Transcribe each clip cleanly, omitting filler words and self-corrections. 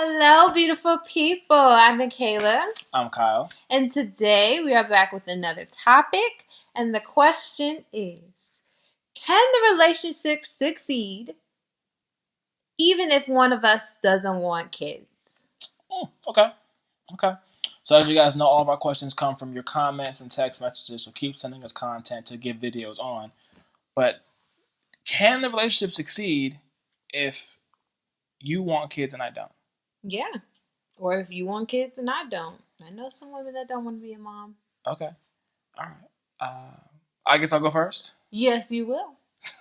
Hello, beautiful people. I'm Kayla. I'm Kyle. And today we are back with another topic. And the question is, can the relationship succeed even if one of us doesn't want kids? Okay. So as you guys know, all of our questions come from your comments and text messages. So keep sending us content to get videos on. But can the relationship succeed if you want kids and I don't? Yeah. Or if you want kids and I don't. I know some women that don't want to be a mom. Okay. All right. I guess I'll go first. Yes, you will.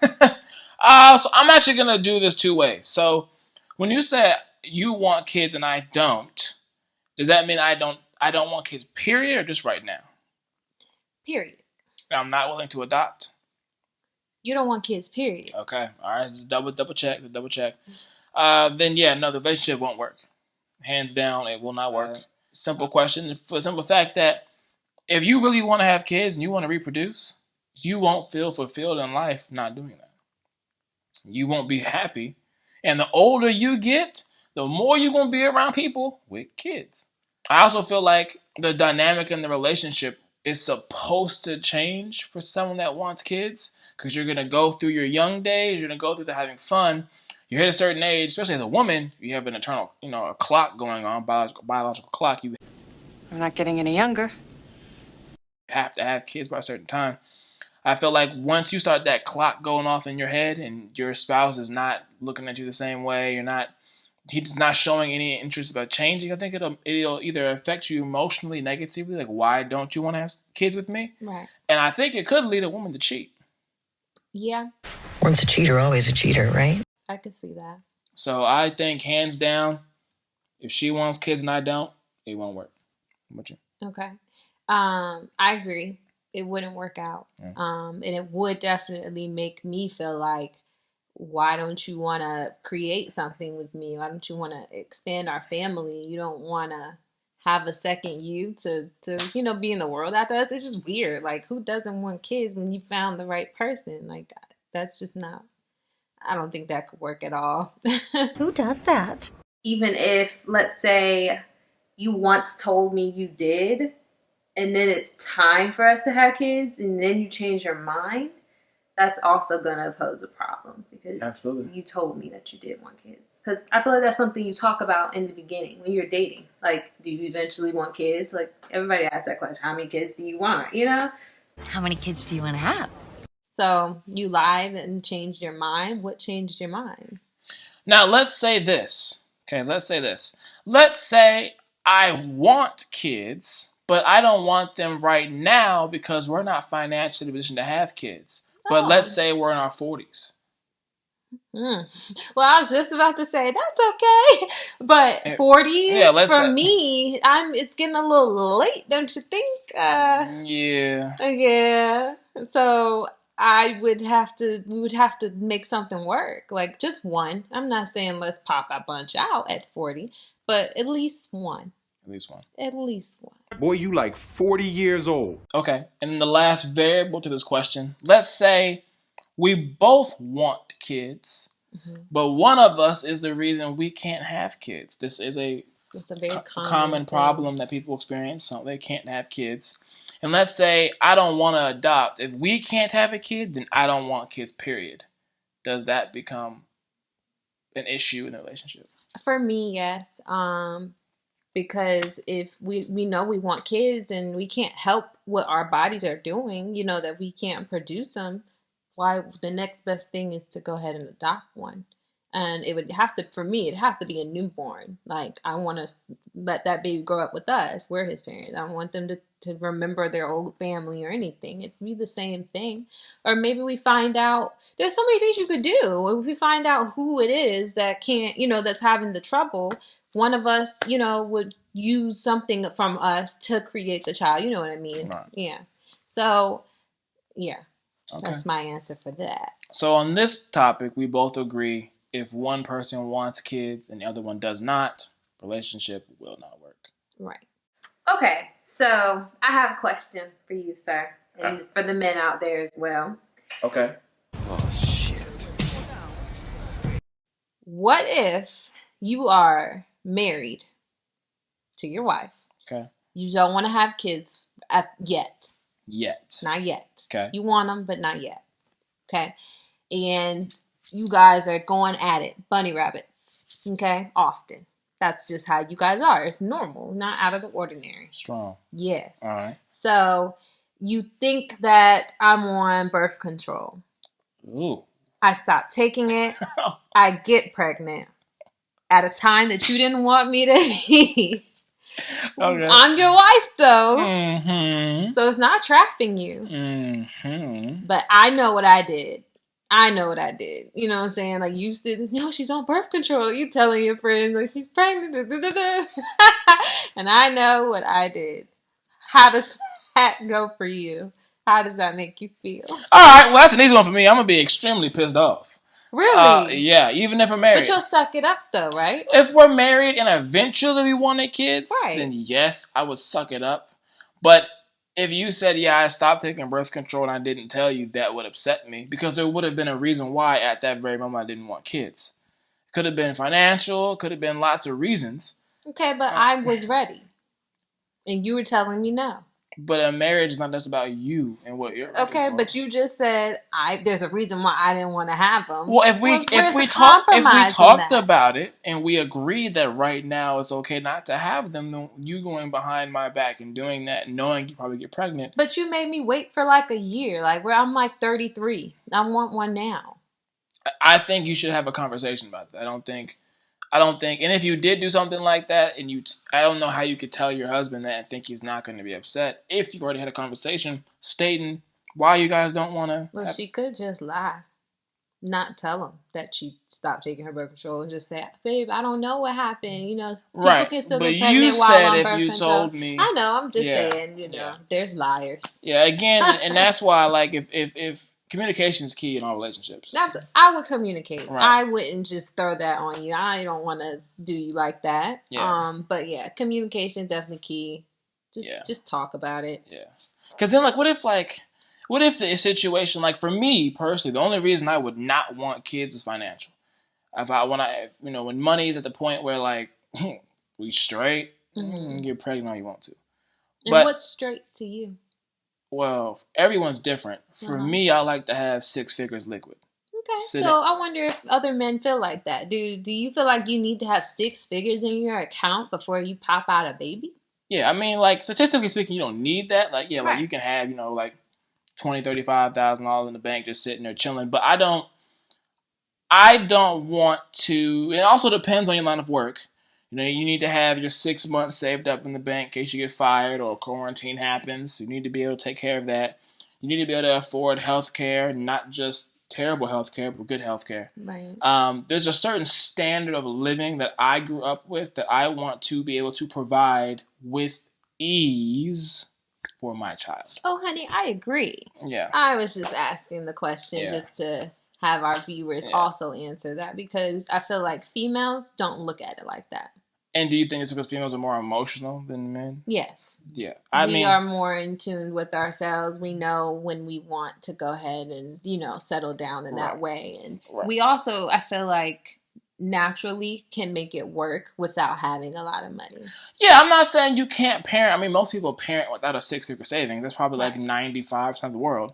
So I'm actually going to do this two ways. So when you say you want kids and I don't, does that mean I don't want kids, period, or just right now? Period. I'm not willing to adopt? You don't want kids, period. Okay. All right. Just double check. Then yeah, no, the relationship won't work. Hands down, it will not work. Simple question for the simple fact that if you really want to have kids and you want to reproduce, you won't feel fulfilled in life not doing that. You won't be happy. And the older you get, the more you're going to be around people with kids. I also feel like the dynamic in the relationship is supposed to change for someone that wants kids, because you're going to go through your young days, you're going to go through the having fun. You hit a certain age, especially as a woman, you have an eternal, a clock going on, biological clock. I'm not getting any younger. You have to have kids by a certain time. I feel like once you start that clock going off in your head and your spouse is not looking at you the same way, he's not showing any interest about changing, I think it'll either affect you emotionally negatively, like, why don't you want to have kids with me? Right. And I think it could lead a woman to cheat. Yeah. Once a cheater, always a cheater, right? I can see that. So I think hands down, if she wants kids and I don't, it won't work. What about you? Okay. I agree. It wouldn't work out. Yeah. And it would definitely make me feel like, why don't you want to create something with me? Why don't you want to expand our family? You don't want to have a second you to be in the world after us. It's just weird. Like, who doesn't want kids when you found the right person? Like, that's just not, I don't think that could work at all. Who does that? Even if, let's say, you once told me you did, and then it's time for us to have kids, and then you change your mind, that's also going to pose a problem, because Absolutely. You told me that you did want kids. Because I feel like that's something you talk about in the beginning when you're dating. Like, do you eventually want kids? Like, everybody asks that question. How many kids do you want? How many kids do you want to have? So you lied and changed your mind. What changed your mind? Now, let's say this. Okay, let's say this. Let's say I want kids, but I don't want them right now because we're not financially in a position to have kids. But let's say we're in our 40s. Well, I was just about to say that's okay, but 40s for me, it's getting a little late, don't you think? Yeah. So we would have to make something work, like just one. I'm not saying let's pop a bunch out at 40, but at least one. At least one. Boy, you like 40 years old. Okay, and then the last variable to this question, let's say we both want kids, but one of us is the reason we can't have kids. This is it's a very common problem that people experience, so they can't have kids. And let's say I don't want to adopt. If we can't have a kid, then I don't want kids, period. Does that become an issue in the relationship? For me, yes. Because if we know we want kids and we can't help what our bodies are doing, that we can't produce them, why the next best thing is to go ahead and adopt one. And it'd have to be a newborn. Like, I want to let that baby grow up with us. We're his parents. I don't want them to remember their old family or anything. It'd be the same thing. Or maybe we find out, there's so many things you could do. If we find out who it is that can't, that's having the trouble, one of us, would use something from us to create the child. You know what I mean? Right. Yeah. So, yeah. Okay. That's my answer for that. So on this topic, we both agree if one person wants kids and the other one does not, relationship will not work. Right. Okay, so I have a question for you, sir. And it's for the men out there as well. Okay. Oh, shit. What if you are married to your wife. Okay. You don't want to have kids yet. Not yet. Okay. You want them, but not yet. Okay. And you guys are going at it. Bunny rabbits. Okay. Often. That's just how you guys are. It's normal. Not out of the ordinary. Strong. Yes. All right. So you think that I'm on birth control. Ooh. I stop taking it. I get pregnant at a time that you didn't want me to be. Okay. I'm your wife, though. Mm-hmm. So it's not trapping you. Mm-hmm. But I know what I did. You know what I'm saying? Like, you said, no, she's on birth control. You telling your friends, like, she's pregnant. And I know what I did. How does that go for you? How does that make you feel? All right. Well, that's an easy one for me. I'm going to be extremely pissed off. Really? Yeah, even if we're married. But you'll suck it up, though, right? If we're married and eventually we wanted kids, right. Then yes, I would suck it up. But if you said, yeah, I stopped taking birth control and I didn't tell you, that would upset me. Because there would have been a reason why at that very moment I didn't want kids. Could have been financial. Could have been lots of reasons. Okay, but I was ready. And you were telling me no. But a marriage is not just about you and what you're ready for. But you just said there's a reason why I didn't want to have them. Well, if we talked about it and we agreed that right now it's okay not to have them, then you going behind my back and doing that, knowing you probably get pregnant. But you made me wait for like a year. Like, where I'm like 33. I want one now. I think you should have a conversation about that. I don't think, and if you did do something like that, and I don't know how you could tell your husband that and think he's not going to be upset if you already had a conversation stating why you guys don't want to. Well, she could just lie, not tell him that she stopped taking her birth control, and just say, "Babe, I don't know what happened. You know, people can still get pregnant while on birth control." Told me, I know. I'm just saying. You know, there's liars. Yeah, again, and that's why, like, if communication is key in all relationships. I would communicate. Right. I wouldn't just throw that on you. I don't want to do you like that. Yeah. But yeah, communication is definitely key. Just talk about it. Yeah. Because then, like, what if the situation, like, for me personally, the only reason I would not want kids is financial. When money is at the point where, like, we straight, get pregnant all you want to. And what's straight to you? Well, everyone's different. For me, I like to have 6 figures liquid. Okay, so I wonder if other men feel like that. Do you feel like you need to have 6 figures in your account before you pop out a baby? Yeah, I mean, like, statistically speaking, you don't need that. Like, yeah, like, you can have, like, $20,000, $35,000 in the bank just sitting there chilling. But I don't want to. It also depends on your line of work. You need to have your 6 months saved up in the bank in case you get fired or quarantine happens. You need to be able to take care of that. You need to be able to afford health care, not just terrible health care, but good health care. Right. There's a certain standard of living that I grew up with that I want to be able to provide with ease for my child. Oh, honey, I agree. Yeah. I was just asking the question just to have our viewers also answer that, because I feel like females don't look at it like that. And do you think it's because females are more emotional than men? Yes. Yeah. We are more in tune with ourselves. We know when we want to go ahead and, settle down in that way. And we also, I feel like, naturally can make it work without having a lot of money. Yeah, I'm not saying you can't parent. I mean, most people parent without a 6-figure savings. That's probably like 95% of the world.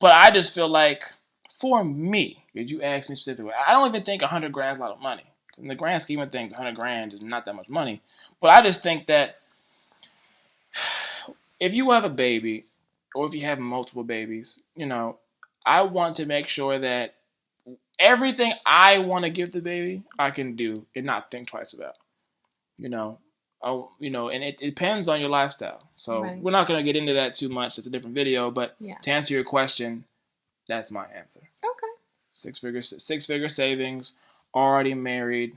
But I just feel like, for me, if you ask me specifically, I don't even think 100 grand is a lot of money. In the grand scheme of things, 100 grand is not that much money. But I just think that if you have a baby, or if you have multiple babies, I want to make sure that everything I want to give the baby, I can do and not think twice about. And it depends on your lifestyle. So we're not going to get into that too much. It's a different video. But to answer your question, that's my answer. Okay. 6-figure savings, already married.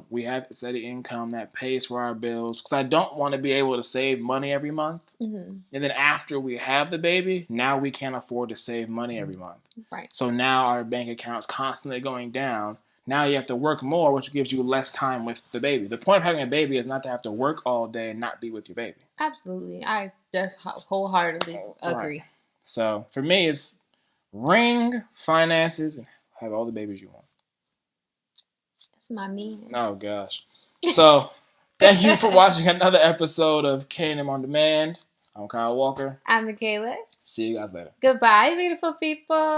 We have a steady income that pays for our bills. Because I don't want to be able to save money every month. Mm-hmm. And then after we have the baby, now we can't afford to save money every month. Right. So now our bank account's constantly going down. Now you have to work more, which gives you less time with the baby. The point of having a baby is not to have to work all day and not be with your baby. Absolutely. I wholeheartedly agree. Right. So for me, it's ring, finances, and have all the babies you want. That's my meaning. Oh, gosh. So, thank you for watching another episode of K&M On Demand. I'm Kyle Walker. I'm Kayla. See you guys later. Goodbye, beautiful people.